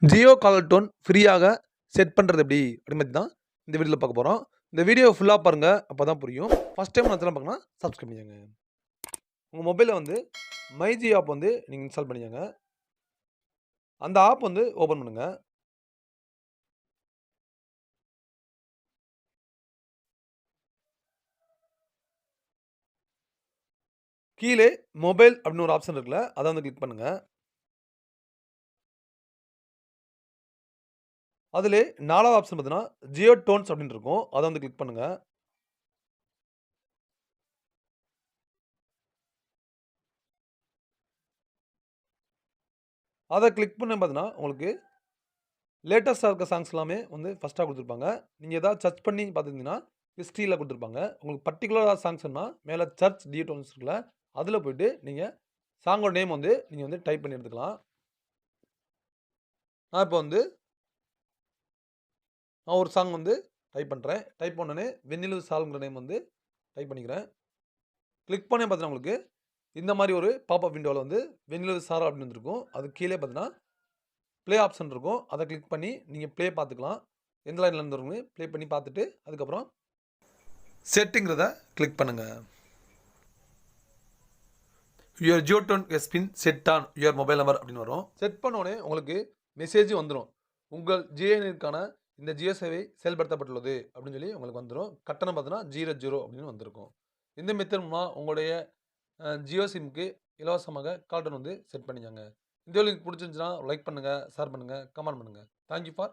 Jio collar tone ஃப்ரீயாக set பண்ணுறது எப்படி அப்படின்னு பற்றி தான் இந்த வீடியோவில் பார்க்க போகிறோம். இந்த வீடியோ ஃபுல்லாக பாருங்கள், அப்போ தான் புரியும். ஃபஸ்ட் டைம் நான் பார்க்கணும்னா சப்ஸ்கிரைப் பண்ணிக்கோங்க. உங்கள் மொபைலில் வந்து மை ஜியோ ஆப் வந்து நீங்கள் இன்ஸ்டால் பண்ணிக்கோங்க. அந்த ஆப் வந்து ஓப்பன் பண்ணுங்கள். கீழே மொபைல் அப்படின்னு ஒரு ஆப்ஷன் இருக்குல்ல, அதை வந்து கிளிக் பண்ணுங்கள். அதிலே 4வது ஆப்ஷன் பார்த்தீங்கன்னா ஜியோ டோன்ஸ் அப்படின்னு இருக்கும், அதை வந்து கிளிக் பண்ணுங்கள். அதை கிளிக் பண்ண பார்த்தீங்கன்னா உங்களுக்கு லேட்டஸ்ட்டாக இருக்க சாங்ஸ் எல்லாமே வந்து ஃபஸ்ட்டாக கொடுத்துருப்பாங்க. நீங்கள் எதாவது சர்ச் பண்ணி பார்த்துருந்தீங்கன்னா ஹிஸ்ட்ரியில் கொடுத்துருப்பாங்க. உங்களுக்கு பர்டிகுலராக சாங்ஸ்னா மேலே சர்ச் ஜியோ டோன்ஸ் இருக்குல்ல, அதில் போய்ட்டு நீங்கள் சாங்கோட நேம் வந்து நீங்கள் வந்து டைப் பண்ணி எடுத்துக்கலாம். நான் இப்போ வந்து ஒரு சாங் வந்து டைப் பண்ணுறேன். டைப் பண்ணோடனே வெண்ணிலவு சால்ங்கிற நேம் வந்து டைப் பண்ணிக்கிறேன். கிளிக் பண்ணி பார்த்தீங்கன்னா உங்களுக்கு இந்த மாதிரி ஒரு பாப்அப் விண்டோவில் வந்து வெண்ணிலவு சாரல் அப்படின்னு வந்துருக்கும். அது கீழே பார்த்தீங்கன்னா ப்ளே ஆப்ஷன் இருக்கும். அதை கிளிக் பண்ணி நீங்கள் ப்ளே பார்த்துக்கலாம். எந்த லைனில் இருந்துருங்க ப்ளே பண்ணி பார்த்துட்டு அதுக்கப்புறம் செட்டிங்கிறத கிளிக் பண்ணுங்கள். Your Jio tune has been set on your mobile number அப்படின்னு வரும். செட் பண்ணோடனே உங்களுக்கு மெசேஜ் வந்துடும். உங்கள் ஜியோனிற்கான இந்த ஜியோ சேவை செயல்படுத்தப்பட்டுள்ளது அப்படின்னு சொல்லி உங்களுக்கு வந்துடும். கட்டணம் பார்த்தீங்கன்னா 00 அப்படின்னு வந்திருக்கும். இந்த மெத்தட் மூலமாக உங்களுடைய ஜியோ சிம்க்கு இலவசமாக கால் டோன் வந்து செட் பண்ணிக்கோங்க. இந்த வீடியோ பிடிச்சிருந்துச்சுன்னா லைக் பண்ணுங்கள், ஷேர் பண்ணுங்கள், கமெண்ட் பண்ணுங்கள். Thank you for